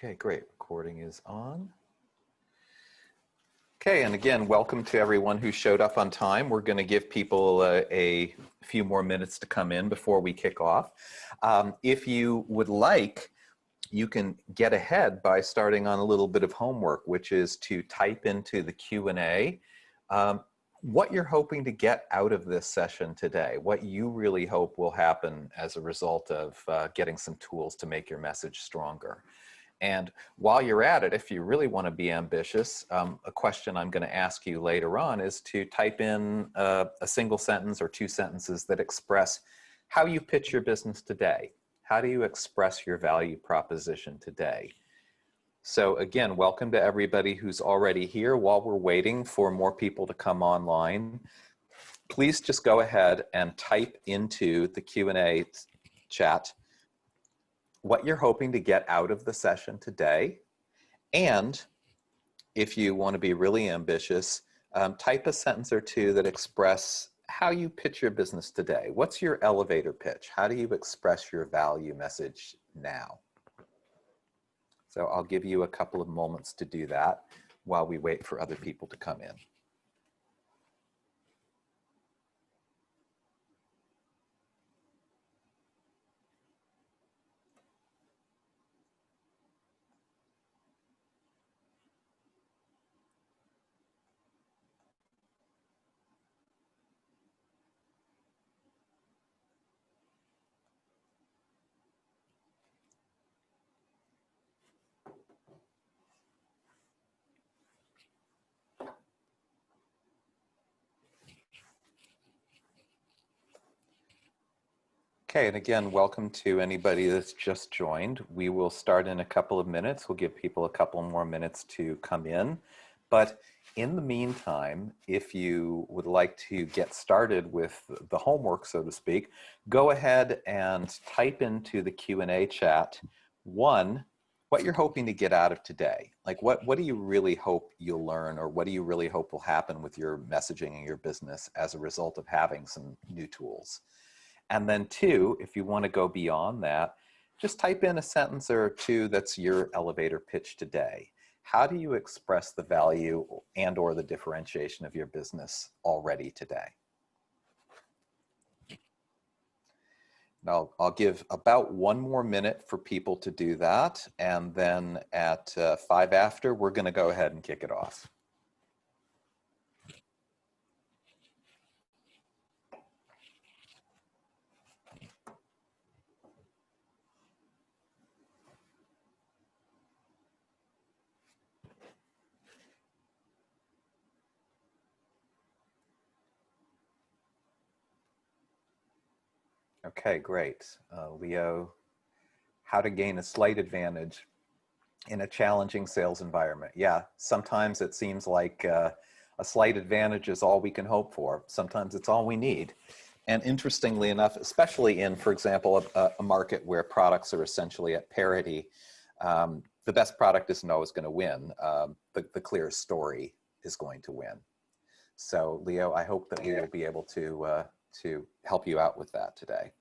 Okay, great. Recording is on. Okay, and again, welcome to everyone who showed up on time. We're going to give people a few more minutes to come in before we kick off. If you would like, you can get ahead by starting on a little bit of homework, which is to type into the Q&A what you're hoping to get out of this session today, what you really hope will happen as a result of getting some tools to make your message stronger. And while you're at it, if you really want to be ambitious, a question I'm going to ask you later on is to type in a single sentence or two sentences that express how you pitch your business today. How do you express your value proposition today? So again, welcome to everybody who's already here. While we're waiting for more people to come online, please just go ahead and type into the Q&A chat what you're hoping to get out of the session today. And if you want to be really ambitious, type a sentence or two that express how you pitch your business today. What's your elevator pitch? How do you express your value message now? So I'll give you a couple of moments to do that while we wait for other people to come in. Okay, and again, welcome to anybody that's just joined. We will start in a couple of minutes. We'll give people a couple more minutes to come in. But in the meantime, if you would like to get started with the homework, so to speak, go ahead and type into the Q&A chat, one, what you're hoping to get out of today. Like what do you really hope you'll learn, or what do you really hope will happen with your messaging and your business as a result of having some new tools? And then two, if you want to go beyond that, just type in a sentence or two that's your elevator pitch today. How do you express the value and or the differentiation of your business already today? Now, I'll give about 1 more minute for people to do that. And then at 5 after, we're going to go ahead and kick it off. Okay, great. Leo, how to gain a slight advantage in a challenging sales environment. Yeah, sometimes it seems like a slight advantage is all we can hope for. Sometimes it's all we need. And interestingly enough, especially in, for example, a market where products are essentially at parity, the best product isn't always going to win. The clearest story is going to win. So Leo, I hope that we will be able to help you out with that today.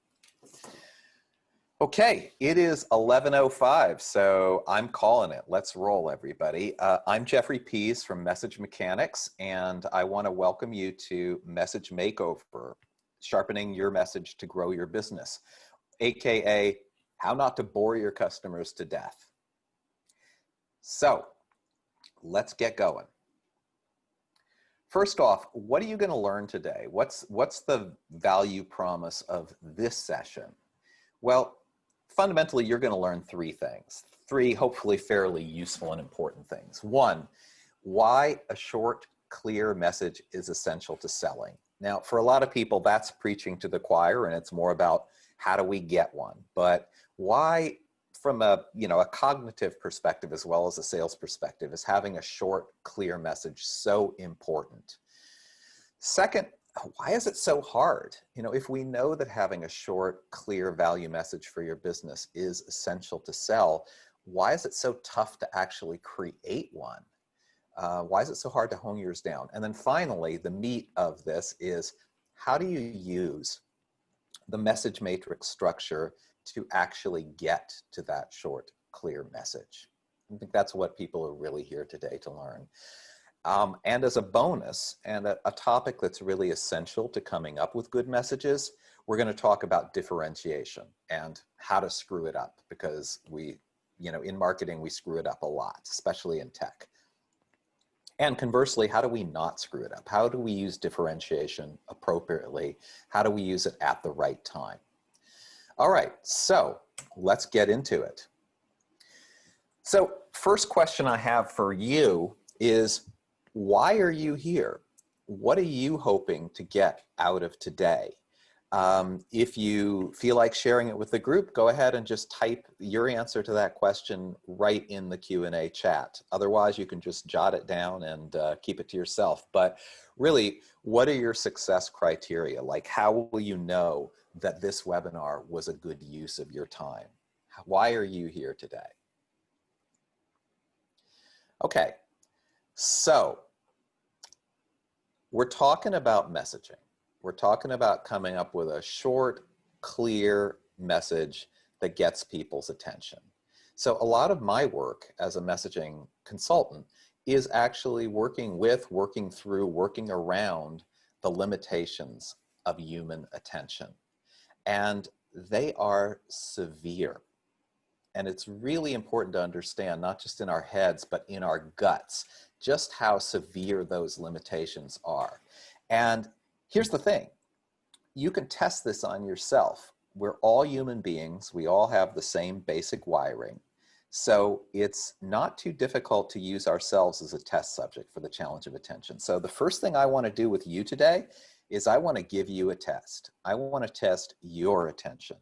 Okay, it is 11:05, so I'm calling it. Let's roll, everybody. I'm Jeffrey Pease from Message Mechanics, and I want to welcome you to Message Makeover, sharpening your message to grow your business, aka how not to bore your customers to death. So let's get going. First off, what are you going to learn today? What's the value promise of this session? Well, fundamentally, you're going to learn 3 things, 3 hopefully fairly useful and important things. 1, why a short, clear message is essential to selling. Now, for a lot of people, that's preaching to the choir, and it's more about how do we get one. But why, from a cognitive perspective as well as a sales perspective, is having a short, clear message so important? Second, why is it so hard? If we know that having a short, clear value message for your business is essential to sell, why is it so tough to actually create one? Why is it so hard to hone yours down? And then finally, the meat of this is, how do you use the message matrix structure to actually get to that short, clear message? I think that's what people are really here today to learn. And as a bonus, and a topic that's really essential to coming up with good messages, we're going to talk about differentiation and how to screw it up, because in marketing, we screw it up a lot, especially in tech. And conversely, how do we not screw it up? How do we use differentiation appropriately? How do we use it at the right time? All right, so let's get into it. So first question I have for you is, why are you here? What are you hoping to get out of today? If you feel like sharing it with the group, go ahead and just type your answer to that question right in the Q&A chat. Otherwise, you can just jot it down and keep it to yourself. But really, what are your success criteria? Like, how will you know that this webinar was a good use of your time? Why are you here today? Okay, so we're talking about messaging. We're talking about coming up with a short, clear message that gets people's attention. So a lot of my work as a messaging consultant is actually working through, working around the limitations of human attention. And they are severe. And it's really important to understand, not just in our heads, but in our guts, just how severe those limitations are. And here's the thing, you can test this on yourself. We're all human beings. We all have the same basic wiring. So it's not too difficult to use ourselves as a test subject for the challenge of attention. So the first thing I want to do with you today is I want to give you a test. I want to test your attention.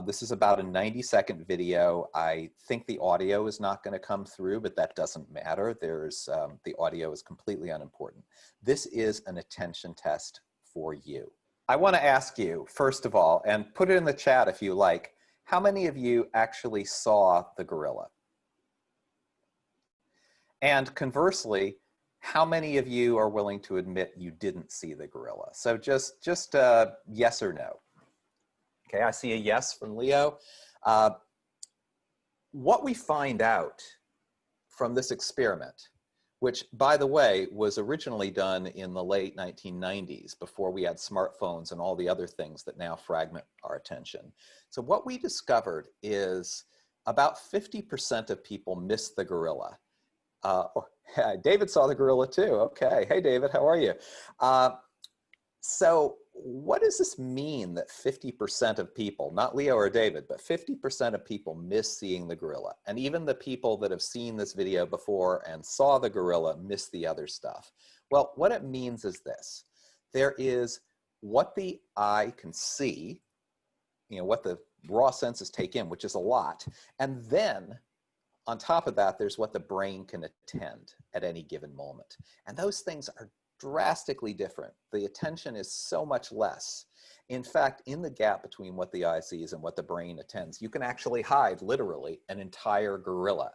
This is about a 90-second video. I think the audio is not going to come through, but that doesn't matter. The audio is completely unimportant. This is an attention test for you. I want to ask you, first of all, and put it in the chat if you like, how many of you actually saw the gorilla? And conversely, how many of you are willing to admit you didn't see the gorilla? So just yes or no. Okay, I see a yes from Leo. What we find out from this experiment, which, by the way, was originally done in the late 1990s, before we had smartphones and all the other things that now fragment our attention. So what we discovered is about 50% of people miss the gorilla. David saw the gorilla too. Okay, hey David, how are you? So what does this mean that 50% of people, not Leo or David, but 50% of people miss seeing the gorilla? And even the people that have seen this video before and saw the gorilla miss the other stuff. Well, what it means is this. There is what the eye can see, what the raw senses take in, which is a lot. And then on top of that, there's what the brain can attend at any given moment. And those things are drastically different. The attention is so much less. In fact, in the gap between what the eye sees and what the brain attends, you can actually hide, literally, an entire gorilla.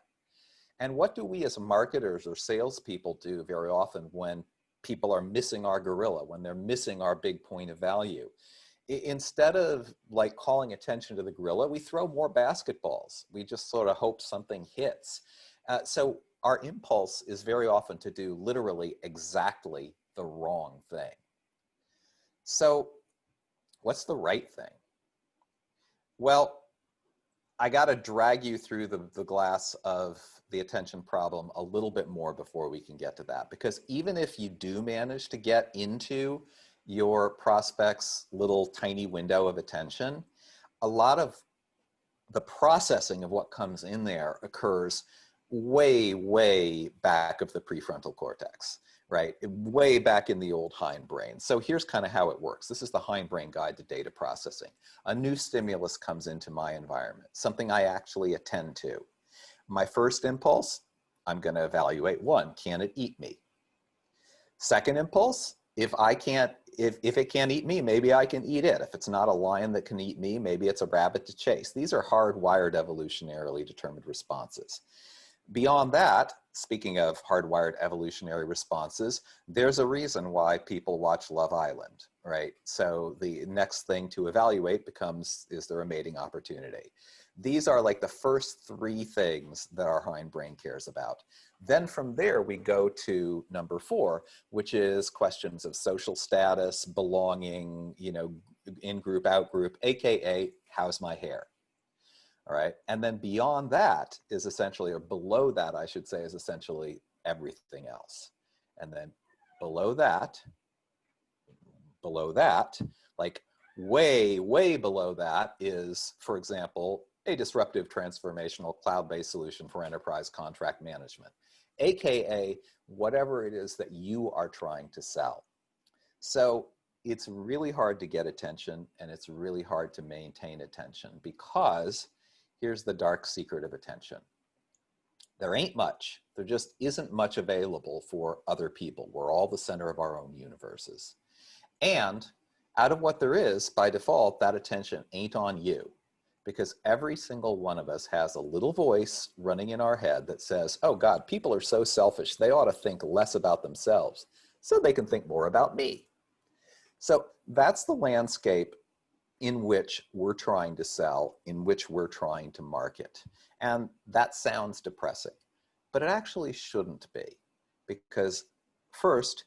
And what do we as marketers or salespeople do very often when people are missing our gorilla, when they're missing our big point of value? Instead of like calling attention to the gorilla, we throw more basketballs. We just sort of hope something hits. So our impulse is very often to do literally exactly the wrong thing. So what's the right thing? Well, I got to drag you through the glass of the attention problem a little bit more before we can get to that. Because even if you do manage to get into your prospect's little tiny window of attention, a lot of the processing of what comes in there occurs way, way back of the prefrontal cortex, right? Way back in the old hindbrain. So here's kind of how it works. This is the hindbrain guide to data processing. A new stimulus comes into my environment, something I actually attend to. My first impulse, I'm going to evaluate one, can it eat me? Second impulse, if it can't eat me, maybe I can eat it. If it's not a lion that can eat me, maybe it's a rabbit to chase. These are hardwired evolutionarily determined responses. Beyond that, speaking of hardwired evolutionary responses, there's a reason why people watch Love Island, right? So the next thing to evaluate becomes, is there a mating opportunity? These are like the first three things that our hindbrain cares about. Then from there, we go to number 4, which is questions of social status, belonging, you know, in group, out group, AKA, how's my hair? All right. And then beyond that is essentially, or below that, I should say, is essentially everything else. And then below that, like way, way below that is, for example, a disruptive transformational cloud-based solution for enterprise contract management, AKA whatever it is that you are trying to sell. So it's really hard to get attention, and it's really hard to maintain attention, because here's the dark secret of attention. There ain't much. There just isn't much available for other people. We're all the center of our own universes. And out of what there is, by default, that attention ain't on you, because every single one of us has a little voice running in our head that says, oh God, people are so selfish. They ought to think less about themselves so they can think more about me. So that's the landscape in which we're trying to sell, in which we're trying to market. And that sounds depressing, but it actually shouldn't be, because first,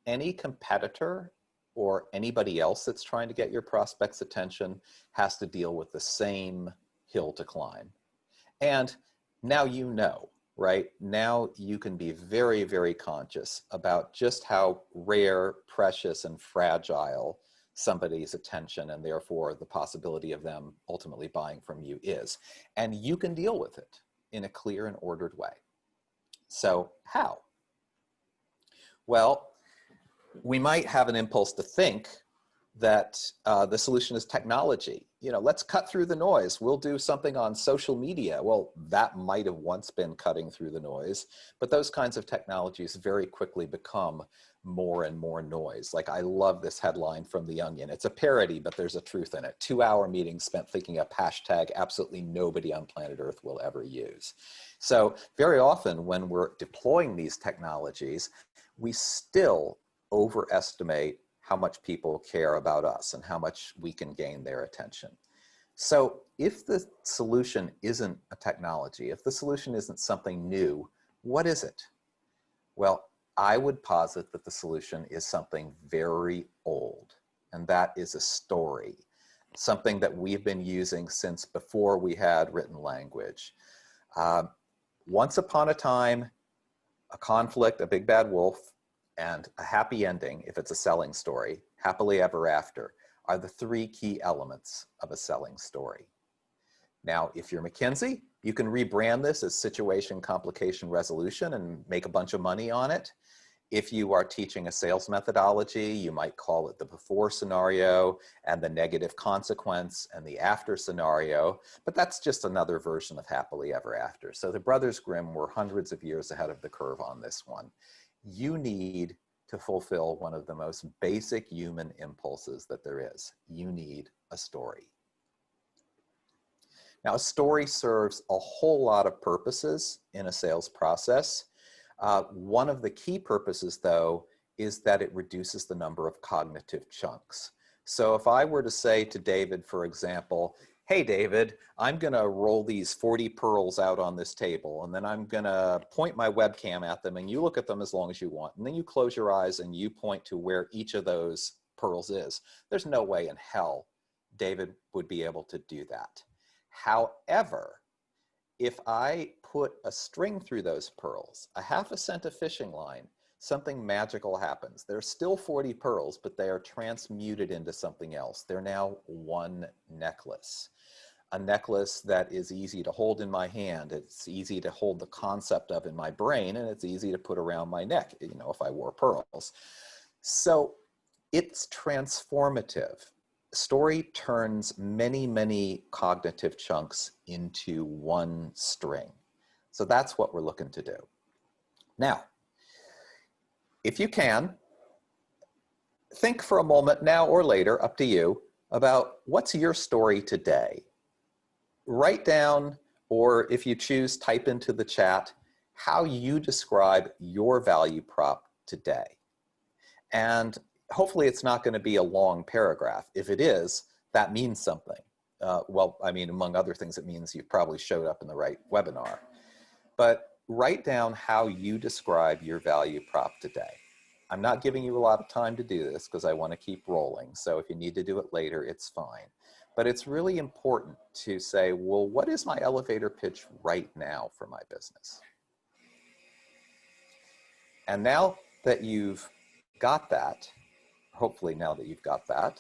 any competitor or anybody else that's trying to get your prospect's attention has to deal with the same hill to climb. And now you know, right? Now you can be very, very conscious about just how rare, precious, and fragile somebody's attention, and therefore the possibility of them ultimately buying from you is. And you can deal with it in a clear and ordered way. So how? Well, we might have an impulse to think that the solution is technology. You know, let's cut through the noise. We'll do something on social media. Well, that might have once been cutting through the noise, but those kinds of technologies very quickly become more and more noise. Like, I love this headline from The Onion. It's a parody, but there's a truth in it. 2-hour meeting spent thinking up hashtag absolutely nobody on planet Earth will ever use. So very often when we're deploying these technologies, we still overestimate how much people care about us and how much we can gain their attention. So if the solution isn't a technology, if the solution isn't something new, what is it? Well, I would posit that the solution is something very old, and that is a story, something that we've been using since before we had written language. Once upon a time, a conflict, a big bad wolf, and a happy ending, if it's a selling story, happily ever after, are the 3 key elements of a selling story. Now, if you're McKinsey, you can rebrand this as situation, complication, resolution and make a bunch of money on it. If you are teaching a sales methodology, you might call it the before scenario and the negative consequence and the after scenario, but that's just another version of happily ever after. So the Brothers Grimm were hundreds of years ahead of the curve on this one. You need to fulfill one of the most basic human impulses that there is. You need a story. Now, a story serves a whole lot of purposes in a sales process. One of the key purposes, though, is that it reduces the number of cognitive chunks. So if I were to say to David, for example, hey, David, I'm going to roll these 40 pearls out on this table, and then I'm going to point my webcam at them, and you look at them as long as you want. And then you close your eyes and you point to where each of those pearls is. There's no way in hell David would be able to do that. However, if I put a string through those pearls, a half a cent of fishing line, something magical happens. There's still 40 pearls, but they are transmuted into something else. They're now one necklace. A necklace that is easy to hold in my hand. It's easy to hold the concept of in my brain, and it's easy to put around my neck, you know, if I wore pearls. So it's transformative. Story turns many, many cognitive chunks into one string. So that's what we're looking to do. Now, if you can, think for a moment now or later, up to you, about what's your story today. Write down, or if you choose, type into the chat how you describe your value prop today. And hopefully it's not going to be a long paragraph. If it is, that means something. Well, I mean, among other things, it means you've probably showed up in the right webinar. But write down how you describe your value prop today. I'm not giving you a lot of time to do this because I want to keep rolling. So if you need to do it later, it's fine. But it's really important to say, well, what is my elevator pitch right now for my business? And now that you've got that, hopefully now that you've got that,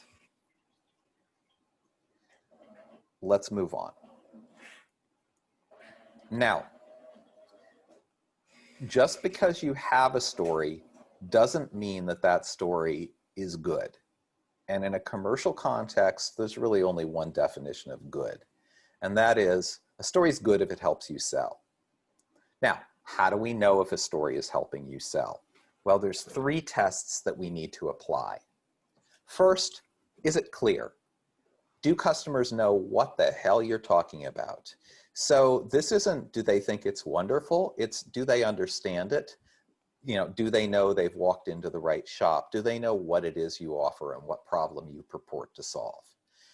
let's move on. Now, just because you have a story doesn't mean that that story is good. And in a commercial context, there's really only one definition of good. And that is, a story is good if it helps you sell. Now, how do we know if a story is helping you sell? Well, there's 3 tests that we need to apply. First, is it clear? Do customers know what the hell you're talking about? So this isn't, do they think it's wonderful? It's, do they understand it? You know, do they know they've walked into the right shop? Do they know what it is you offer and what problem you purport to solve?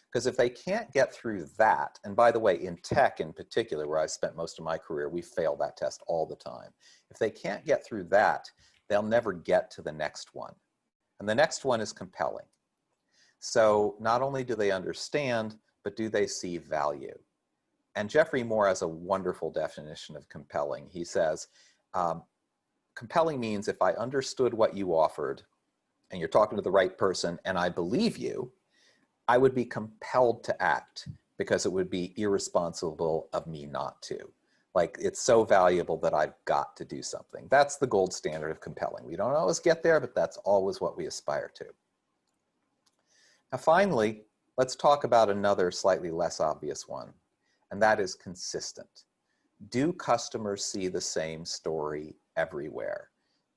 Because if they can't get through that, and by the way, in tech in particular, where I spent most of my career, we fail that test all the time. If they can't get through that, they'll never get to the next one. And the next one is compelling. So not only do they understand, but do they see value? And Jeffrey Moore has a wonderful definition of compelling. He says, compelling means if I understood what you offered and you're talking to the right person and I believe you, I would be compelled to act because it would be irresponsible of me not to. Like, it's so valuable that I've got to do something. That's the gold standard of compelling. We don't always get there, but that's always what we aspire to. Now, finally, let's talk about another slightly less obvious one, and that is consistent. Do customers see the same story everywhere?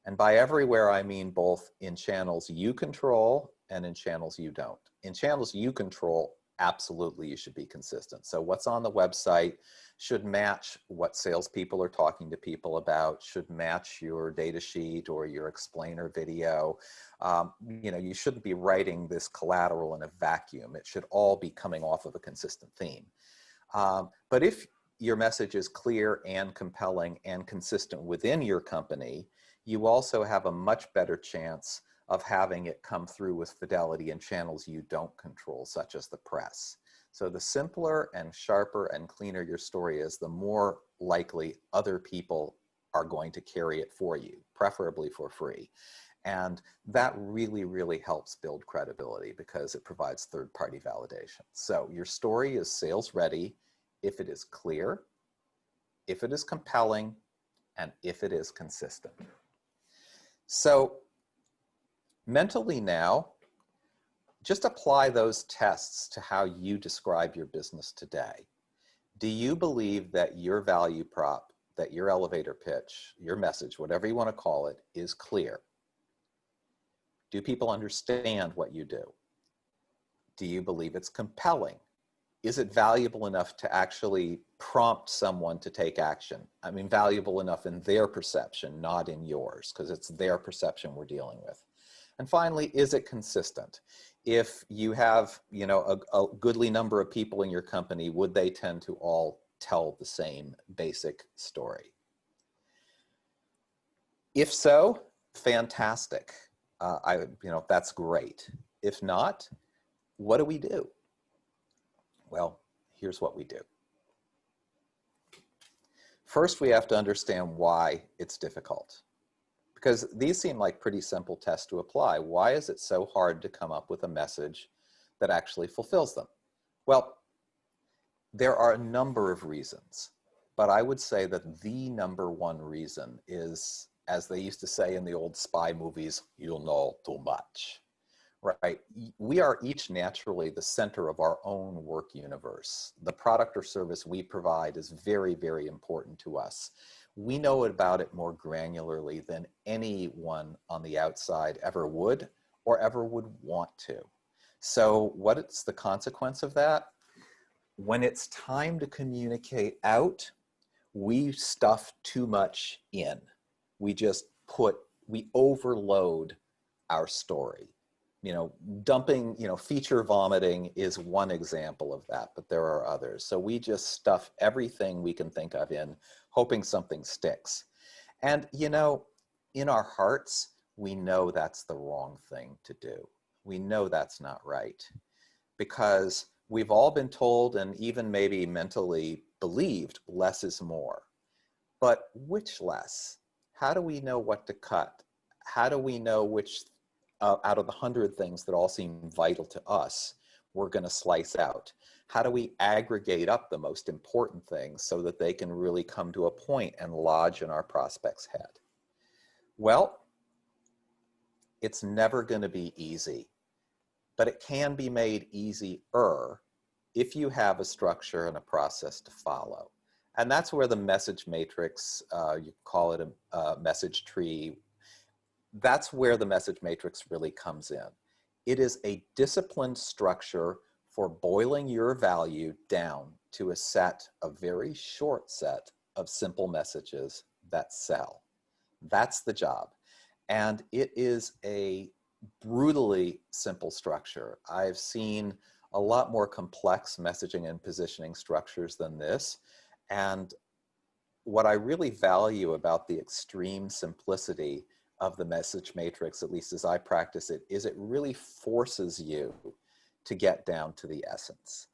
And by everywhere, I mean both in channels you control and in channels you don't. In channels you control, absolutely you should be consistent. So what's on the website should match what salespeople are talking to people about, should match your data sheet or your explainer video. You know, you shouldn't be writing this collateral in a vacuum. It should all be coming off of a consistent theme. But if your message is clear and compelling and consistent within your company, you also have a much better chance of having it come through with fidelity in channels you don't control, such as the press. So the simpler and sharper and cleaner your story is, the more likely other people are going to carry it for you, preferably for free. And that really, really helps build credibility because it provides third-party validation. So your story is sales ready if it is clear, if it is compelling, and if it is consistent. So mentally now, just apply those tests to how you describe your business today. Do you believe that your value prop, that your elevator pitch, your message, whatever you want to call it, is clear? Do people understand what you do? Do you believe it's compelling? Is it valuable enough to actually prompt someone to take action? I mean, valuable enough in their perception, not in yours, because it's their perception we're dealing with. And finally, is it consistent? If you have, you know, a goodly number of people in your company, would they tend to all tell the same basic story? If so, fantastic. You know, that's great. If not, what do we do? Well, here's what we do. First, we have to understand why it's difficult, because these seem like pretty simple tests to apply. Why is it so hard to come up with a message that actually fulfills them? Well, there are a number of reasons, but I would say that the number one reason is, as they used to say in the old spy movies, you know too much. Right? We are each naturally the center of our own work universe. The product or service we provide is very, very important to us. We know about it more granularly than anyone on the outside ever would or ever would want to. So what's the consequence of that? When it's time to communicate out, we stuff too much in. We overload our story. dumping, feature vomiting is one example of that, but there are others. So we just stuff everything we can think of in, hoping something sticks. And, in our hearts, we know that's the wrong thing to do. We know that's not right, because we've all been told, and even maybe mentally believed, less is more. But which less? How do we know what to cut? How do we know which out of the 100 things that all seem vital to us, we're going to slice out? How do we aggregate up the most important things so that they can really come to a point and lodge in our prospect's head? Well, it's never going to be easy, but it can be made easier if you have a structure and a process to follow. And that's where the message matrix, you call it a message tree, that's where the message matrix really comes in. It is a disciplined structure for boiling your value down to a very short set of simple messages that sell. That's the job. And it is a brutally simple structure. I've seen a lot more complex messaging and positioning structures than this. And what I really value about the extreme simplicity of the message matrix, at least as I practice it, is it really forces you to get down to the essence.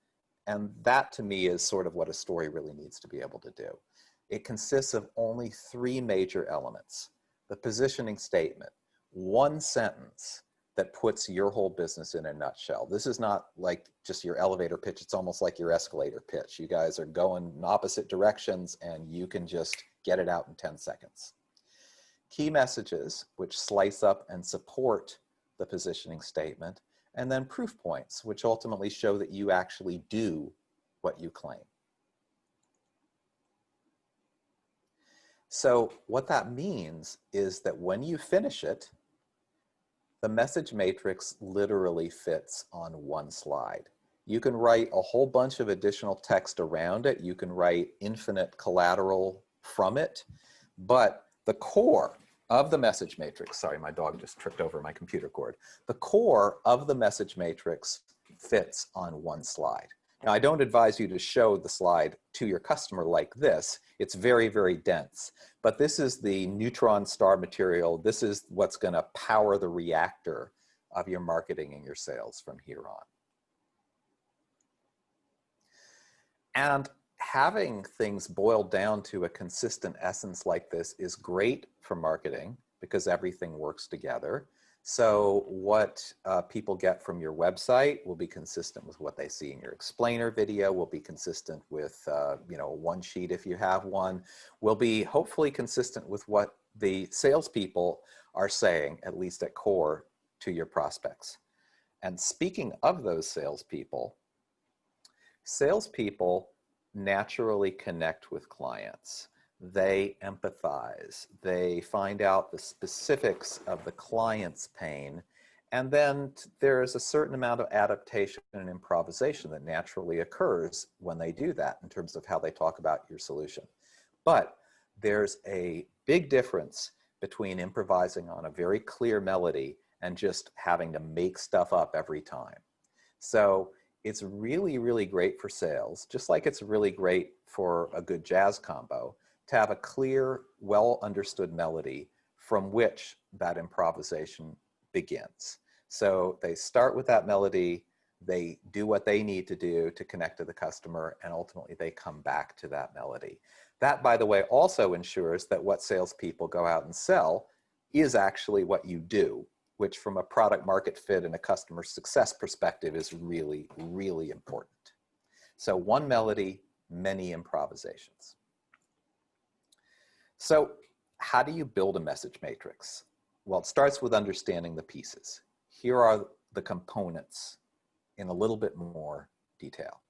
And that to me is sort of what a story really needs to be able to do. It consists of only 3 major elements: the positioning statement, one sentence that puts your whole business in a nutshell. This is not like just your elevator pitch, it's almost like your escalator pitch. You guys are going in opposite directions and you can just get it out in 10 seconds. Key messages, which slice up and support the positioning statement, and then proof points, which ultimately show that you actually do what you claim. So what that means is that when you finish it, the message matrix literally fits on one slide. You can write a whole bunch of additional text around it. You can write infinite collateral from it, but the core of the message matrix, sorry, my dog just tripped over my computer cord. The core of the message matrix fits on one slide. Now, I don't advise you to show the slide to your customer like this. It's very, very dense. But this is the neutron star material. This is what's going to power the reactor of your marketing and your sales from here on. And having things boiled down to a consistent essence like this is great for marketing because everything works together. So what people get from your website will be consistent with what they see in your explainer video, will be consistent with one sheet if you have one, will be hopefully consistent with what the salespeople are saying, at least at core, to your prospects. And speaking of those salespeople naturally connect with clients. They empathize, they find out the specifics of the client's pain, and then there's a certain amount of adaptation and improvisation that naturally occurs when they do that in terms of how they talk about your solution. But there's a big difference between improvising on a very clear melody and just having to make stuff up every time. So it's really, really great for sales, just like it's really great for a good jazz combo, to have a clear, well-understood melody from which that improvisation begins. So they start with that melody, they do what they need to do to connect to the customer, and ultimately they come back to that melody. That, by the way, also ensures that what salespeople go out and sell is actually what you do, which from a product market fit and a customer success perspective is really, really important. So one melody, many improvisations. So how do you build a message matrix? Well, it starts with understanding the pieces. Here are the components in a little bit more detail.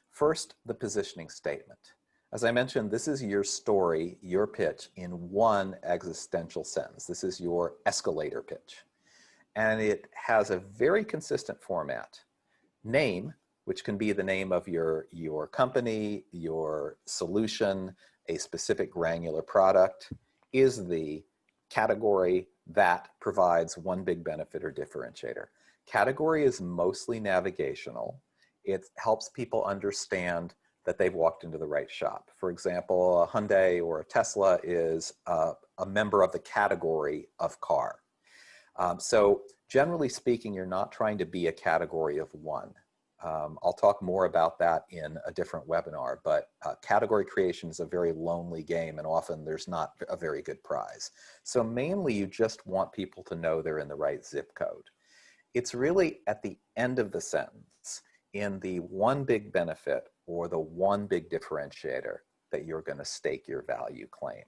First, the positioning statement. As I mentioned, this is your story, your pitch in one existential sentence. This is your escalator pitch. And it has a very consistent format. Name, which can be the name of your company, your solution, a specific granular product, is the category, that provides one big benefit or differentiator. Category is mostly navigational. It helps people understand that they've walked into the right shop. For example, a Hyundai or a Tesla is a member of the category of car. So generally speaking, you're not trying to be a category of one. I'll talk more about that in a different webinar, but category creation is a very lonely game, and often there's not a very good prize. So mainly you just want people to know they're in the right zip code. It's really at the end of the sentence, in the one big benefit or the one big differentiator, that you're going to stake your value claim.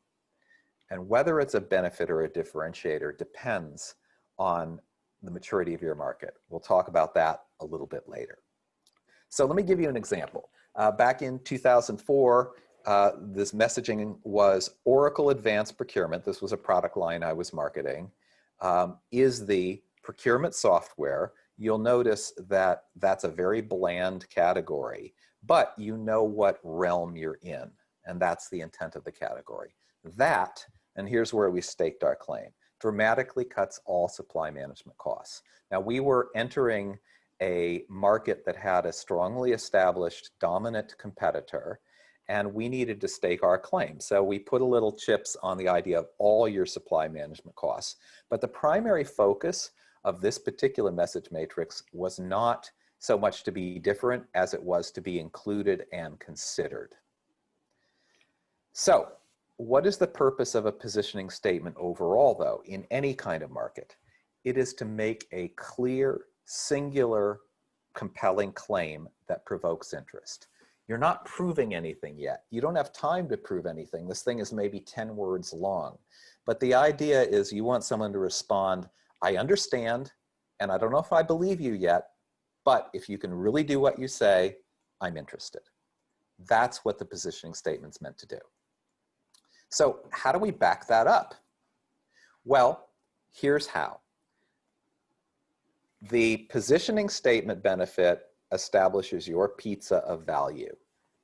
And whether it's a benefit or a differentiator depends on the maturity of your market. We'll talk about that a little bit later. So let me give you an example. Back in 2004, this messaging was Oracle Advanced Procurement. This was a product line I was marketing. Is the procurement software. You'll notice that that's a very bland category, but you know what realm you're in, and that's the intent of the category. That, and here's where we staked our claim, dramatically cuts all supply management costs. Now, we were entering a market that had a strongly established dominant competitor, and we needed to stake our claim. So we put a little chips on the idea of all your supply management costs. But the primary focus of this particular message matrix was not so much to be different as it was to be included and considered. So what is the purpose of a positioning statement overall, though, in any kind of market? It is to make a clear, singular, compelling claim that provokes interest. You're not proving anything yet. You don't have time to prove anything. This thing is maybe 10 words long. But the idea is you want someone to respond, I understand, and I don't know if I believe you yet, but if you can really do what you say, I'm interested. That's what the positioning statement's meant to do. So how do we back that up? Well, here's how. The positioning statement benefit establishes your pizza of value.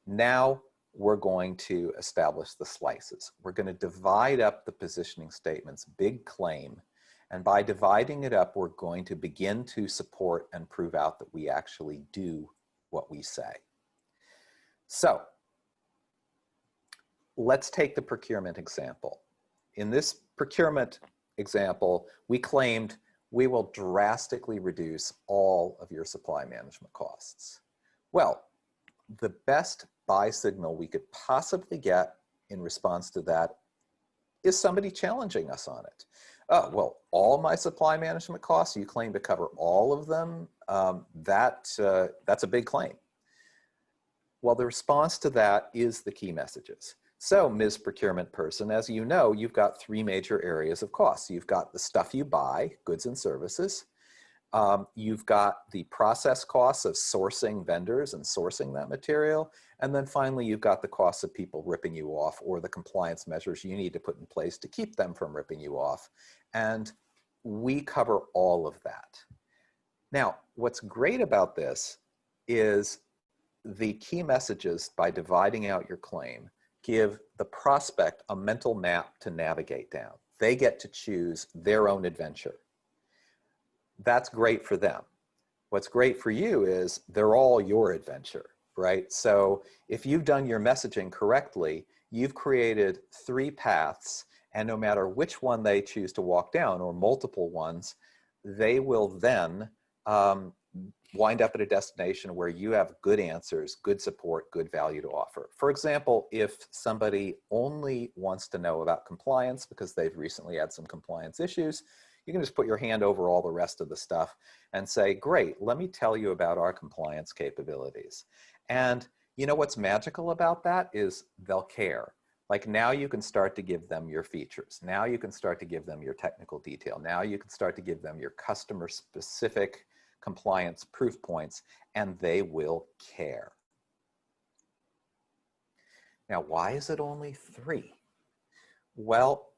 Now we're going to establish the slices. We're going to divide up the positioning statement's big claim, and by dividing it up, we're going to begin to support and prove out that we actually do what we say. So let's take the procurement example. In this procurement example, we claimed we will drastically reduce all of your supply management costs. Well, the best buy signal we could possibly get in response to that is somebody challenging us on it. Oh, well, all my supply management costs, you claim to cover all of them? That's a big claim. Well, the response to that is the key messages. So, Ms. Procurement Person, as you know, you've got three major areas of costs. You've got the stuff you buy, goods and services. You've got the process costs of sourcing vendors and sourcing that material. And then finally, you've got the costs of people ripping you off or the compliance measures you need to put in place to keep them from ripping you off. And we cover all of that. Now, what's great about this is the key messages, by dividing out your claim, give the prospect a mental map to navigate down. They get to choose their own adventure. That's great for them. What's great for you is they're all your adventure, right? So if you've done your messaging correctly, you've created three paths, and no matter which one they choose to walk down, or multiple ones, they will then wind up at a destination where you have good answers, good support, good value to offer. For example, if somebody only wants to know about compliance because they've recently had some compliance issues, you can just put your hand over all the rest of the stuff and say, great, let me tell you about our compliance capabilities. And you know what's magical about that is they'll care. Like, now you can start to give them your features. Now you can start to give them your technical detail. Now you can start to give them your customer specific compliance proof points, and they will care. Now, why is it only three? Well,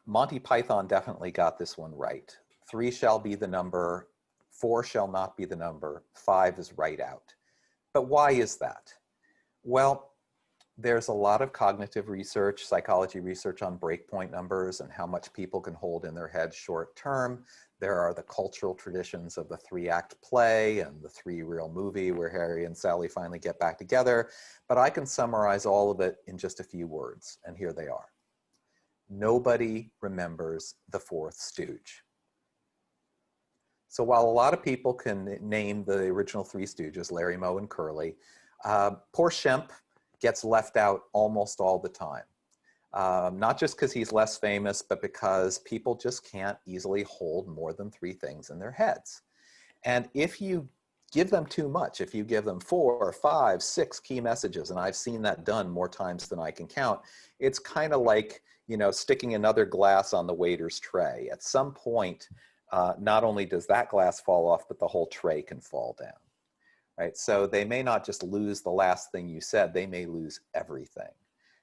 Monty Python definitely got this one right. 3 shall be the number, 4 shall not be the number, 5 is right out. But why is that? Well, There's a lot of cognitive research, psychology research on breakpoint numbers and how much people can hold in their head short term. There are the cultural traditions of the 3-act play and the 3-reel movie where Harry and Sally finally get back together. But I can summarize all of it in just a few words, and here they are. Nobody remembers the fourth stooge. So while a lot of people can name the original Three Stooges, Larry, Moe, and Curly, poor Shemp gets left out almost all the time. Not just because he's less famous, but because people just can't easily hold more than 3 things in their heads. And if you give them too much, if you give them 4, 5, 6 key messages, and I've seen that done more times than I can count, it's kind of like, you know, sticking another glass on the waiter's tray. At some point, not only does that glass fall off, but the whole tray can fall down. Right? So they may not just lose the last thing you said, they may lose everything.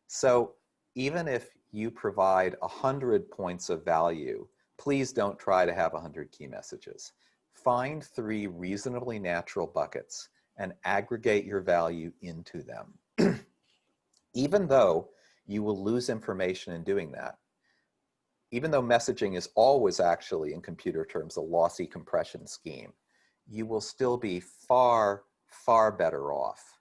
So even if you provide 100 points of value, please don't try to have 100 key messages. Find 3 reasonably natural buckets and aggregate your value into them. Even though you will lose information in doing that, even though messaging is always actually, in computer terms, a lossy compression scheme, you will still be far, far better off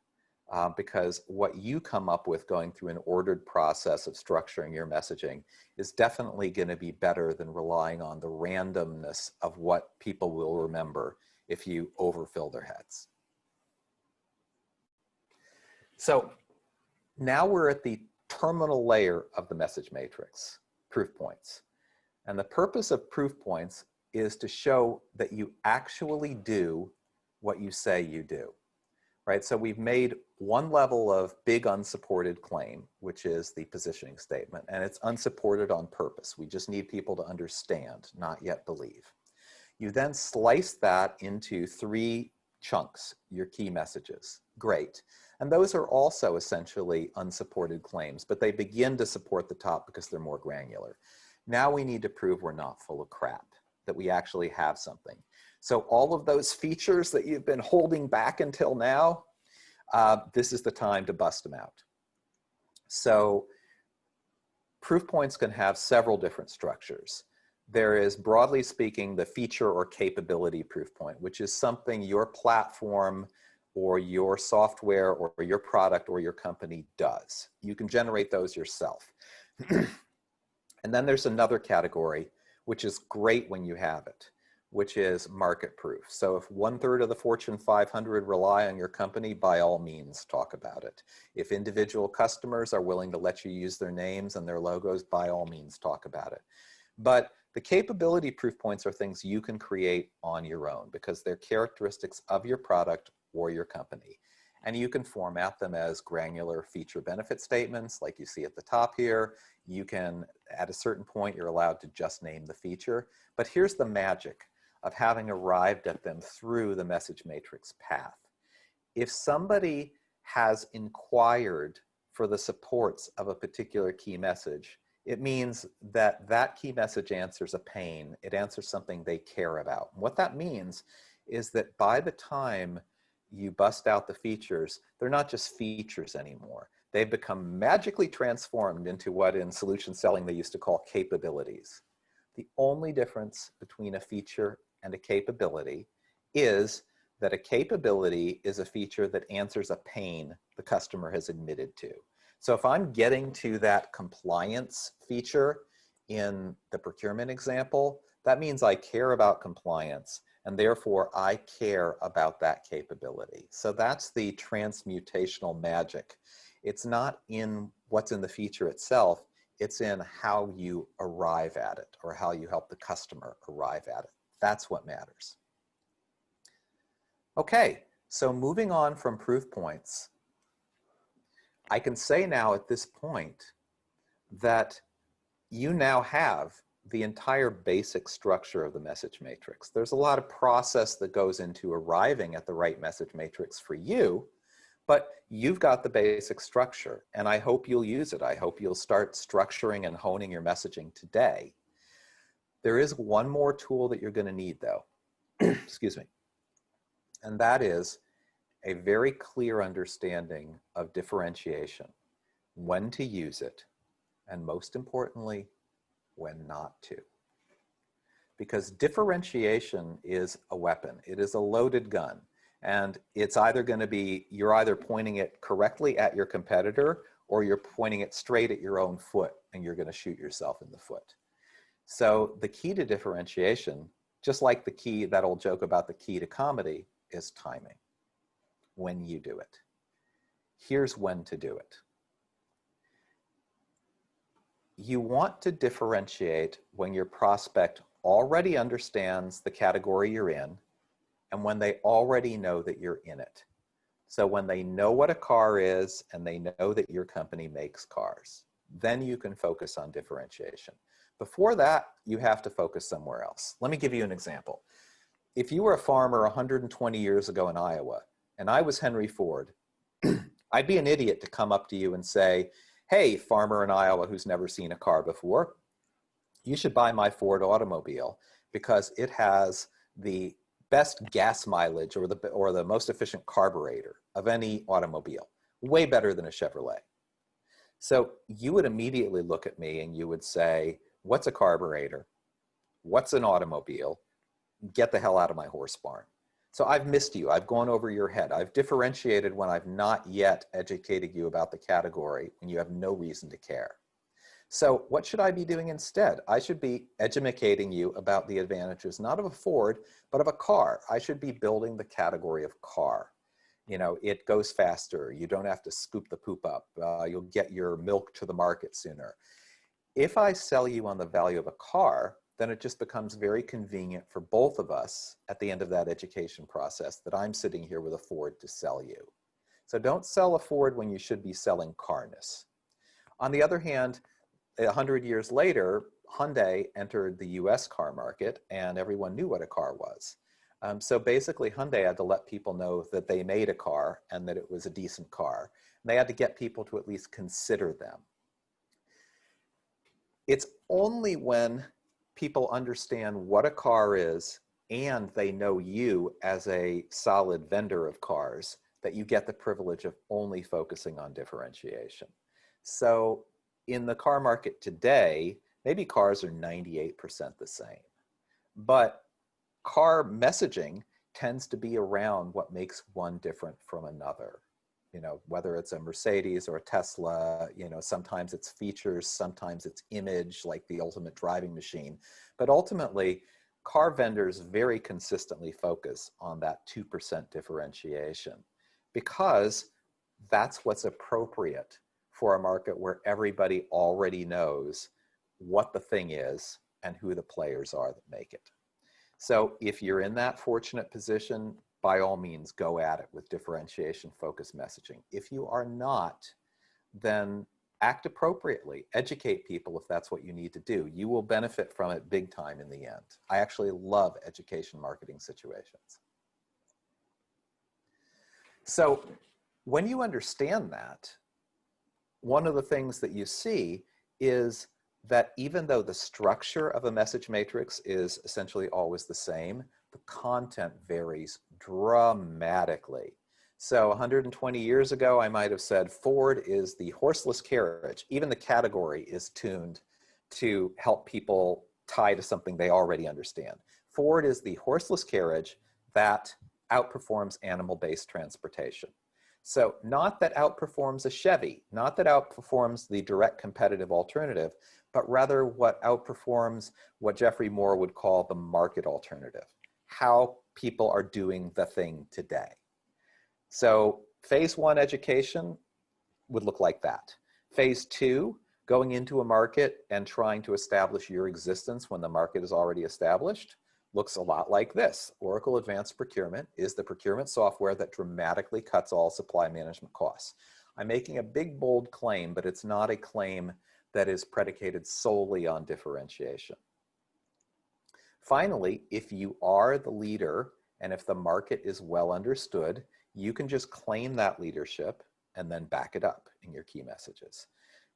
because what you come up with going through an ordered process of structuring your messaging is definitely going to be better than relying on the randomness of what people will remember if you overfill their heads. So now we're at the terminal layer of the message matrix, proof points. And the purpose of proof points is to show that you actually do what you say you do, right? So we've made one level of big unsupported claim, which is the positioning statement, and it's unsupported on purpose. We just need people to understand, not yet believe. You then slice that into 3 chunks, your key messages. Great. And those are also essentially unsupported claims, but they begin to support the top because they're more granular. Now we need to prove we're not full of crap, that we actually have something. So all of those features that you've been holding back until now, this is the time to bust them out. So proof points can have several different structures. There is, broadly speaking, the feature or capability proof point, which is something your platform or your software or your product or your company does. You can generate those yourself. And then there's another category, which is great when you have it, which is market proof. So if 1/3 of the Fortune 500 rely on your company, by all means, talk about it. If individual customers are willing to let you use their names and their logos, by all means, talk about it. But the capability proof points are things you can create on your own because they're characteristics of your product or your company. And you can format them as granular feature benefit statements like you see at the top here. You can, at a certain point, you're allowed to just name the feature. But here's the magic of having arrived at them through the message matrix path. If somebody has inquired for the supports of a particular key message, it means that that key message answers a pain. It answers something they care about. And what that means is that by the time you bust out the features, they're not just features anymore. They've become magically transformed into what in solution selling they used to call capabilities. The only difference between a feature and a capability is that a capability is a feature that answers a pain the customer has admitted to. So if I'm getting to that compliance feature in the procurement example, that means I care about compliance and therefore I care about that capability. So that's the transmutational magic. It's not in what's in the feature itself, it's in how you arrive at it or how you help the customer arrive at it. That's what matters. Okay, so moving on from proof points, I can say now at this point that you now have the entire basic structure of the message matrix. There's a lot of process that goes into arriving at the right message matrix for you, but you've got the basic structure and I hope you'll use it. I hope you'll start structuring and honing your messaging today. There is one more tool that you're going to need though, excuse me, and that is a very clear understanding of differentiation. when to use it, and most importantly, when not to. Because differentiation is a weapon. It is a loaded gun. And it's either going to be, you're either pointing it correctly at your competitor or you're pointing it straight at your own foot and you're going to shoot yourself in the foot. So the key to differentiation, just like the key, that old joke about the key to comedy, is timing. When you do it. Here's when to do it. You want to differentiate when your prospect already understands the category you're in and when they already know that you're in it. So when they know what a car is and they know that your company makes cars, then you can focus on differentiation. Before that, you have to focus somewhere else. Let me give you an example. If you were a farmer 120 years ago in Iowa, and I was Henry Ford, I'd be an idiot to come up to you and say, hey, farmer in Iowa who's never seen a car before, you should buy my Ford automobile because it has the best gas mileage or the most efficient carburetor of any automobile, way better than a Chevrolet. So you would immediately look at me and you would say, what's a carburetor? What's an automobile? Get the hell out of my horse barn. So I've missed you. I've gone over your head. I've differentiated when I've not yet educated you about the category when you have no reason to care. So what should I be doing instead? I should be educating you about the advantages, not of a Ford, but of a car. I should be building the category of car. You know, it goes faster. You don't have to scoop the poop up. You'll get your milk to the market sooner. If I sell you on the value of a car, then it just becomes very convenient for both of us at the end of that education process that I'm sitting here with a Ford to sell you. So don't sell a Ford when you should be selling carness. On the other hand, 100 years later, Hyundai entered the US car market and everyone knew what a car was. So basically Hyundai had to let people know that they made a car and that it was a decent car. And they had to get people to at least consider them. It's only when people understand what a car is and they know you as a solid vendor of cars that you get the privilege of only focusing on differentiation. So in the car market today, maybe cars are 98% the same, but car messaging tends to be around what makes one different from another. You know, whether it's a Mercedes or a Tesla, you know, sometimes it's features, sometimes it's image, like the ultimate driving machine. But ultimately, car vendors very consistently focus on that 2% differentiation because that's what's appropriate for a market where everybody already knows what the thing is and who the players are that make it. So if you're in that fortunate position, by all means, go at it with differentiation focused messaging. If you are not, then act appropriately. Educate people if that's what you need to do. You will benefit from it big time in the end. I actually love education marketing situations. So when you understand that, one of the things that you see is that even though the structure of a message matrix is essentially always the same, the content varies dramatically. So 120 years ago, I might have said Ford is the horseless carriage. Even the category is tuned to help people tie to something they already understand. Ford is the horseless carriage that outperforms animal-based transportation. So not that outperforms a Chevy, not that outperforms the direct competitive alternative, but rather what outperforms what Jeffrey Moore would call the market alternative, how people are doing the thing today. So phase one education would look like that. Phase two, going into a market and trying to establish your existence when the market is already established, looks a lot like this. Oracle Advanced Procurement is the procurement software that dramatically cuts all supply management costs. I'm making a big, bold claim, but it's not a claim that is predicated solely on differentiation. Finally, if you are the leader and if the market is well understood, you can just claim that leadership and then back it up in your key messages.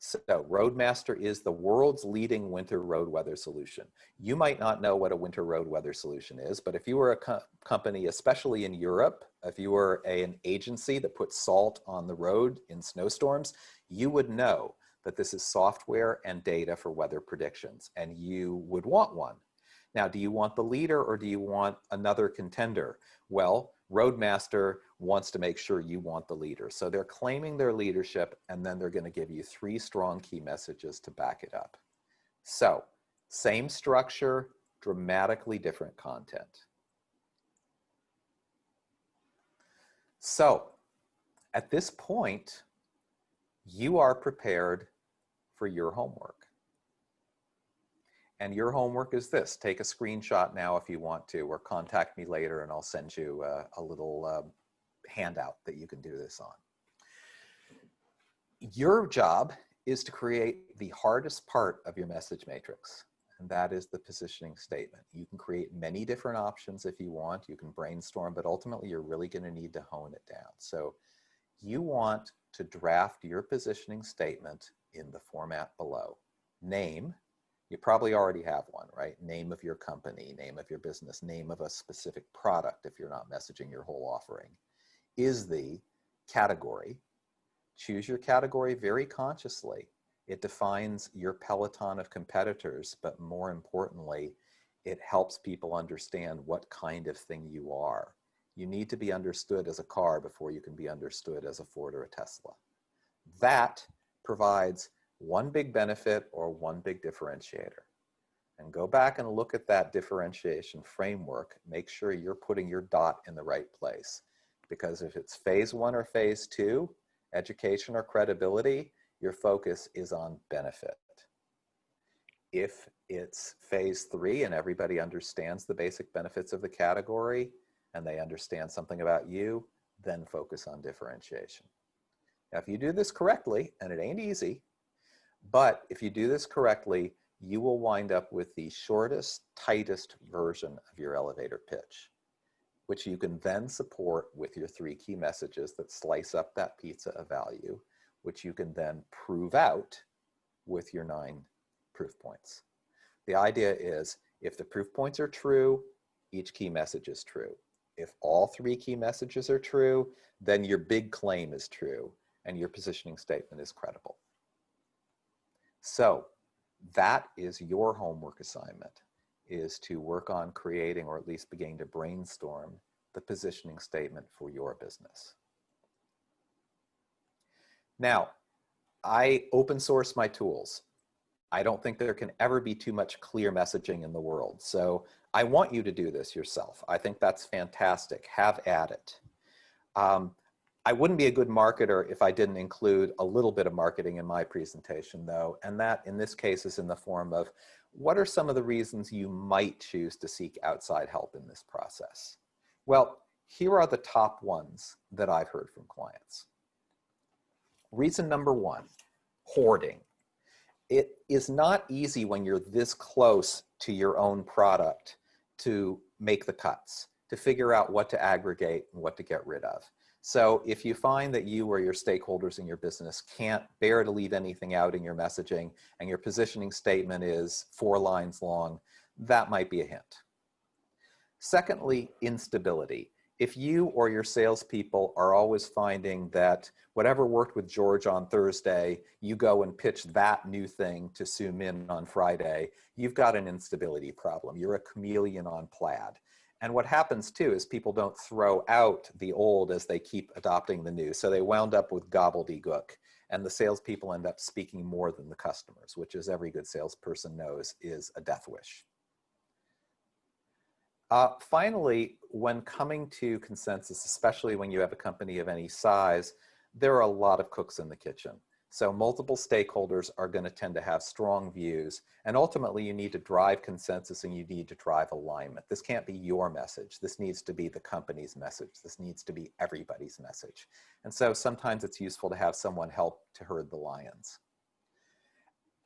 So Roadmaster is the world's leading winter road weather solution. You might not know what a winter road weather solution is, but if you were a company, especially in Europe, if you were an agency that puts salt on the road in snowstorms, you would know that this is software and data for weather predictions, and you would want one. Now, do you want the leader or do you want another contender? Well, Roadmaster wants to make sure you want the leader. So they're claiming their leadership, and then they're going to give you 3 strong key messages to back it up. So same structure, dramatically different content. So at this point, you are prepared for your homework. And your homework is this. Take a screenshot now if you want to, or contact me later and I'll send you a little handout that you can do this on. Your job is to create the hardest part of your message matrix, and that is the positioning statement. You can create many different options if you want. You can brainstorm, but ultimately you're really going to need to hone it down. So you want to draft your positioning statement in the format below. Name. You probably already have one, right? Name of your company, name of your business, name of a specific product if you're not messaging your whole offering. Is the category. Choose your category very consciously. It defines your peloton of competitors, but more importantly, it helps people understand what kind of thing you are. You need to be understood as a car before you can be understood as a Ford or a Tesla. That provides one big benefit or one big differentiator. And go back and look at that differentiation framework. Make sure you're putting your dot in the right place. Because if it's phase 1 or phase 2, education or credibility, your focus is on benefit. If it's phase 3 and everybody understands the basic benefits of the category and they understand something about you, then focus on differentiation. Now, if you do this correctly, and it ain't easy, but if you do this correctly, you will wind up with the shortest, tightest version of your elevator pitch, which you can then support with your 3 key messages that slice up that pizza of value, which you can then prove out with your 9 proof points. The idea is, if the proof points are true, each key message is true. If all 3 key messages are true, then your big claim is true and your positioning statement is credible. So that is your homework assignment, is to work on creating, or at least beginning to brainstorm, the positioning statement for your business. Now, I open source my tools. I don't think there can ever be too much clear messaging in the world. So I want you to do this yourself. I think that's fantastic. Have at it. I wouldn't be a good marketer if I didn't include a little bit of marketing in my presentation, though, and that in this case is in the form of, what are some of the reasons you might choose to seek outside help in this process? Well, here are the top ones that I've heard from clients. Reason number 1, hoarding. It is not easy when you're this close to your own product to make the cuts, to figure out what to aggregate and what to get rid of. So if you find that you or your stakeholders in your business can't bear to leave anything out in your messaging and your positioning statement is 4 lines long, that might be a hint. Secondly, instability. If you or your salespeople are always finding that whatever worked with George on Thursday, you go and pitch that new thing to Sue Min on Friday, you've got an instability problem. You're a chameleon on plaid. And what happens too is people don't throw out the old as they keep adopting the new. So they wound up with gobbledygook, and the salespeople end up speaking more than the customers, which, as every good salesperson knows, is a death wish. Finally, when coming to consensus, especially when you have a company of any size, there are a lot of cooks in the kitchen. So multiple stakeholders are going to tend to have strong views, and ultimately you need to drive consensus and you need to drive alignment. This can't be your message. This needs to be the company's message. This needs to be everybody's message. And so sometimes it's useful to have someone help to herd the lions.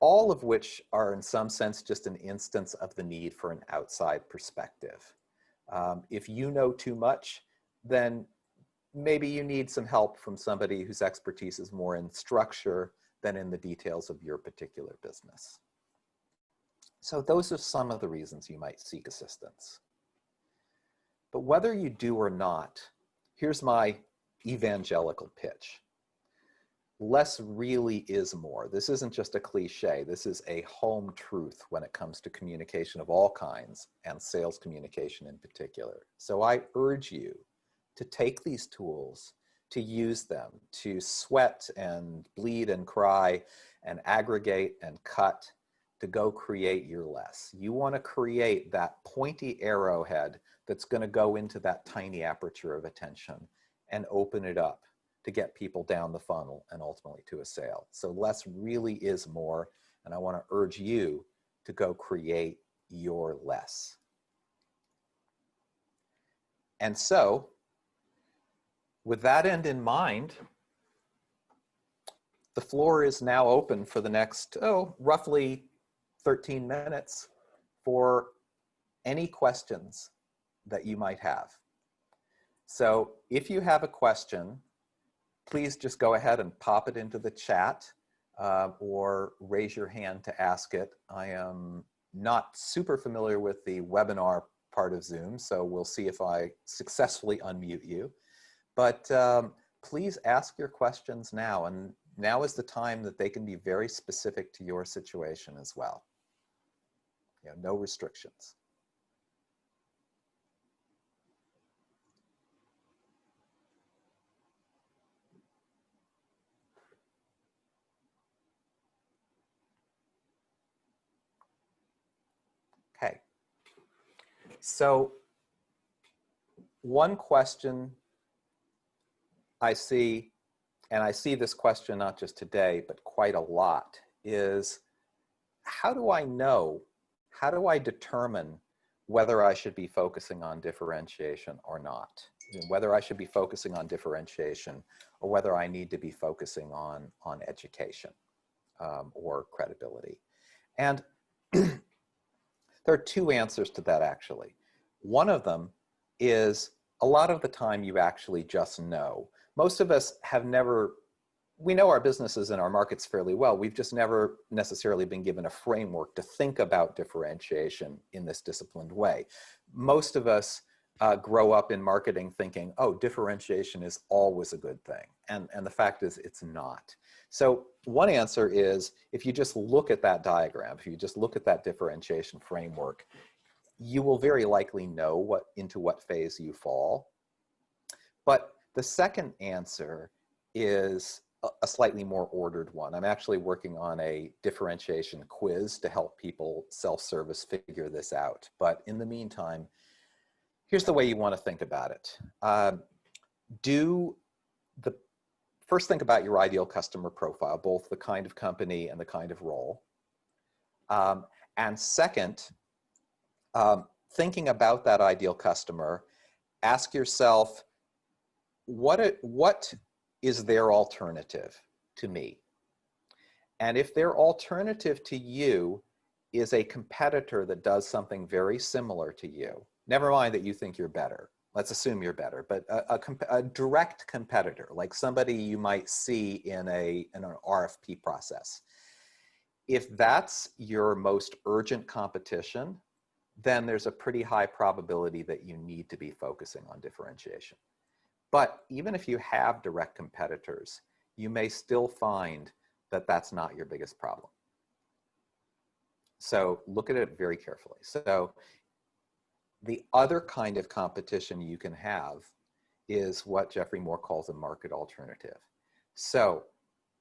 All of which are in some sense just an instance of the need for an outside perspective. If you know too much, then maybe you need some help from somebody whose expertise is more in structure than in the details of your particular business. So those are some of the reasons you might seek assistance. But whether you do or not, here's my evangelical pitch. Less really is more. This isn't just a cliche. This is a home truth when it comes to communication of all kinds and sales communication in particular. So I urge you to take these tools, to use them, to sweat and bleed and cry and aggregate and cut, to go create your less. You want to create that pointy arrowhead that's going to go into that tiny aperture of attention and open it up to get people down the funnel and ultimately to a sale. So less really is more, and I want to urge you to go create your less. And so, with that end in mind, the floor is now open for the next, roughly 13 minutes for any questions that you might have. So if you have a question, please just go ahead and pop it into the chat or raise your hand to ask it. I am not super familiar with the webinar part of Zoom, so we'll see if I successfully unmute you. But please ask your questions now, and now is the time that they can be very specific to your situation as well. You know, no restrictions. Okay. So one question I see, and I see this question not just today, but quite a lot, is how do I know, how do I determine whether I should be focusing on differentiation or not? Whether I should be focusing on differentiation or whether I need to be focusing on education or credibility. And there are two answers to that, actually. One of them is a lot of the time you actually just know. Most of us have never, we know our businesses and our markets fairly well. We've just never necessarily been given a framework to think about differentiation in this disciplined way. Most of us grow up in marketing thinking, oh, differentiation is always a good thing. And the fact is it's not. So one answer is, if you just look at that diagram, if you just look at that differentiation framework, you will very likely know into what phase you fall. But the second answer is a slightly more ordered one. I'm actually working on a differentiation quiz to help people self-service figure this out. But in the meantime, here's the way you want to think about it. First think about your ideal customer profile, both the kind of company and the kind of role. And second, thinking about that ideal customer, ask yourself, what is their alternative to me? And if their alternative to you is a competitor that does something very similar to you, never mind that you think you're better, let's assume you're better, but a direct competitor, like somebody you might see in an RFP process. If that's your most urgent competition, then there's a pretty high probability that you need to be focusing on differentiation. But even if you have direct competitors, you may still find that that's not your biggest problem. So look at it very carefully. So the other kind of competition you can have is what Jeffrey Moore calls a market alternative. So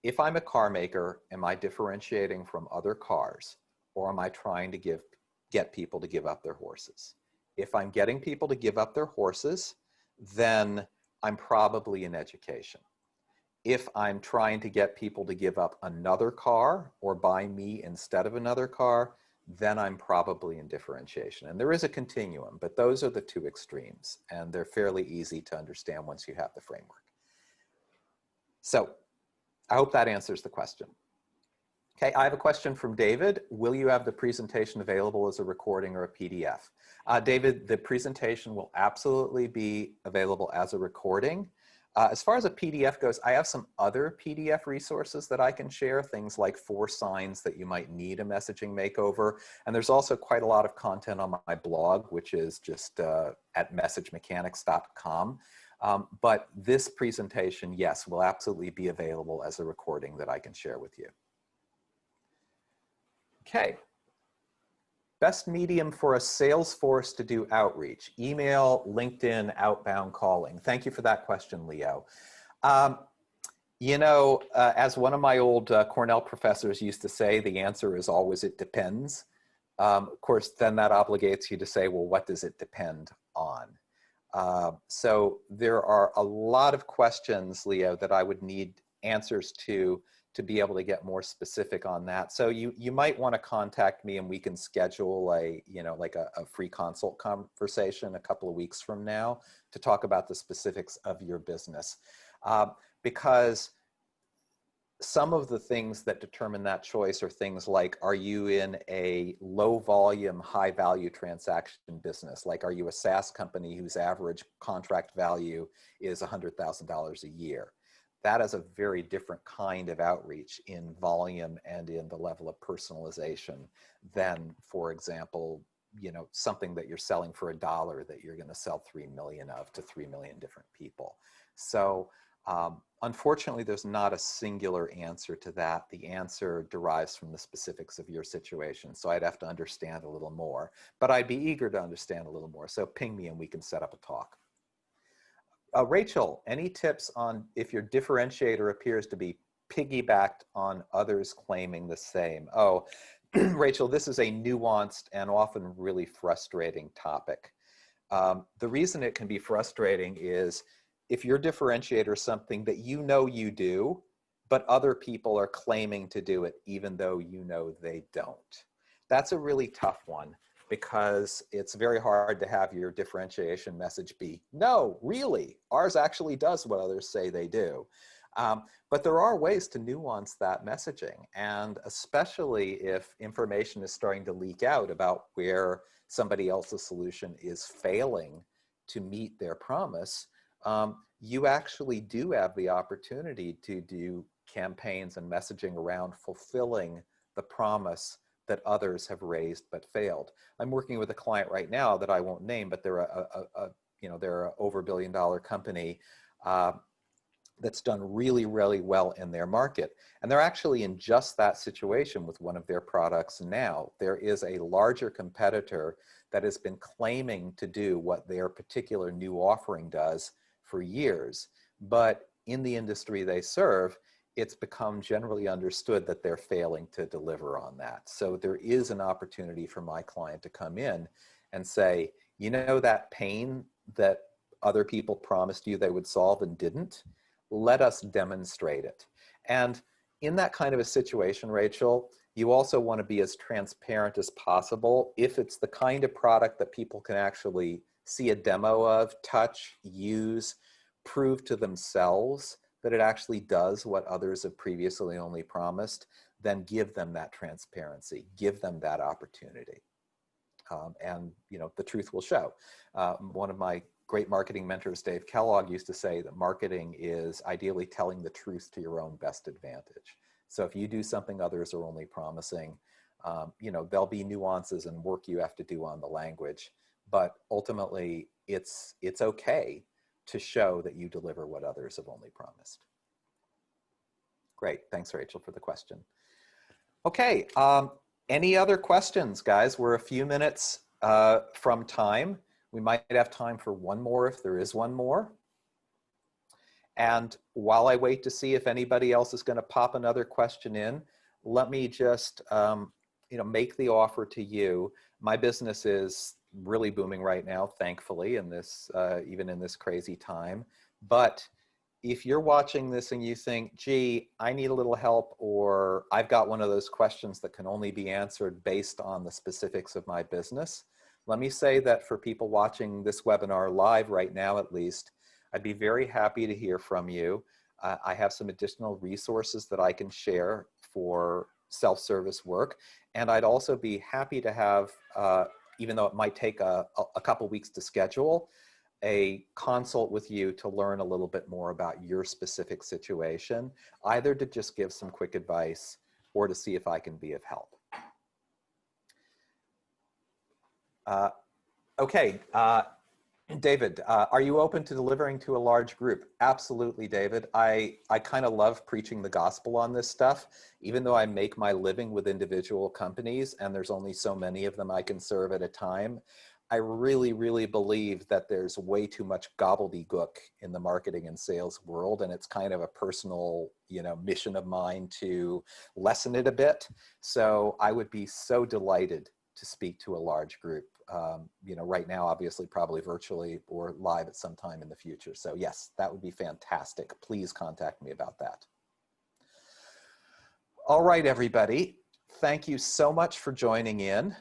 if I'm a car maker, am I differentiating from other cars, or am I trying to get people to give up their horses? If I'm getting people to give up their horses, then I'm probably in education. If I'm trying to get people to give up another car or buy me instead of another car, then I'm probably in differentiation. And there is a continuum, but those are the two extremes, and they're fairly easy to understand once you have the framework. So I hope that answers the question. Okay, I have a question from David. Will you have the presentation available as a recording or a PDF? David, the presentation will absolutely be available as a recording. As far as a PDF goes, I have some other PDF resources that I can share, things like 4 signs that you might need a messaging makeover. And there's also quite a lot of content on my blog, which is just at messagemechanics.com. But this presentation, yes, will absolutely be available as a recording that I can share with you. Okay. Best medium for a sales force to do outreach: email, LinkedIn, outbound calling. Thank you for that question, Leo. You know, as one of my old Cornell professors used to say, the answer is always it depends. Of course, then that obligates you to say, well, what does it depend on? So there are a lot of questions, Leo, that I would need answers to be able to get more specific on that. So you might want to contact me and we can schedule a, you know, like a free consult conversation a couple of weeks from now to talk about the specifics of your business. Because some of the things that determine that choice are things like, are you in a low volume, high value transaction business? Like, are you a SaaS company whose average contract value is $100,000 a year? That is a very different kind of outreach in volume and in the level of personalization than, for example, you know, something that you're selling for $1 that you're going to sell 3 million of to 3 million different people. So unfortunately, there's not a singular answer to that. The answer derives from the specifics of your situation. So I'd have to understand a little more, but I'd be eager to understand a little more. So ping me and we can set up a talk. Rachel, any tips on if your differentiator appears to be piggybacked on others claiming the same? Oh, Rachel, this is a nuanced and often really frustrating topic. The reason it can be frustrating is if your differentiator is something that you know you do, but other people are claiming to do it even though you know they don't. That's a really tough one, because it's very hard to have your differentiation message be, no, really, ours actually does what others say they do. But there are ways to nuance that messaging. And especially if information is starting to leak out about where somebody else's solution is failing to meet their promise, you actually do have the opportunity to do campaigns and messaging around fulfilling the promise that others have raised but failed. I'm working with a client right now that I won't name, but they're they're an over $1 billion company that's done really, really well in their market. And they're actually in just that situation with one of their products now. There is a larger competitor that has been claiming to do what their particular new offering does for years. But in the industry they serve, it's become generally understood that they're failing to deliver on that. So there is an opportunity for my client to come in and say, you know, that pain that other people promised you they would solve and didn't, let us demonstrate it. And in that kind of a situation, Rachel, you also want to be as transparent as possible. If it's the kind of product that people can actually see a demo of, touch, use, prove to themselves that it actually does what others have previously only promised, then give them that transparency, give them that opportunity. And you know, the truth will show. One of my great marketing mentors, Dave Kellogg, used to say that marketing is ideally telling the truth to your own best advantage. So if you do something others are only promising, you know, there'll be nuances and work you have to do on the language, but ultimately it's okay to show that you deliver what others have only promised. Great, thanks Rachel for the question. Okay, any other questions, guys? We're a few minutes from time. We might have time for one more if there is one more. And while I wait to see if anybody else is going to pop another question in, let me just you know, make the offer to you. My business is really booming right now, thankfully, in this even in this crazy time. But if you're watching this and you think, gee, I need a little help, or I've got one of those questions that can only be answered based on the specifics of my business, let me say that for people watching this webinar live right now, at least, I'd be very happy to hear from you. I have some additional resources that I can share for self-service work. And I'd also be happy to have, even though it might take a couple weeks to schedule, a consult with you to learn a little bit more about your specific situation, either to just give some quick advice or to see if I can be of help. Okay, David, are you open to delivering to a large group? Absolutely, David. I kind of love preaching the gospel on this stuff, even though I make my living with individual companies and there's only so many of them I can serve at a time. I really, really believe that there's way too much gobbledygook in the marketing and sales world, and it's kind of a personal, mission of mine to lessen it a bit. So I would be so delighted to speak to a large group, right now, obviously, probably virtually or live at some time in the future. So yes, that would be fantastic. Please contact me about that. All right, everybody. Thank you so much for joining in.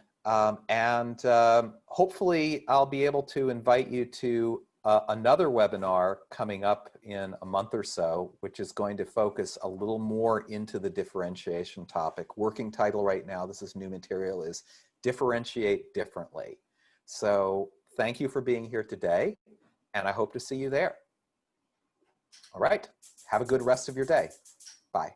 Hopefully I'll be able to invite you to another webinar coming up in a month or so, which is going to focus a little more into the differentiation topic. Working title right now, this is new material, is Differentiate Differently. So thank you for being here today, and I hope to see you there. All right, have a good rest of your day. Bye.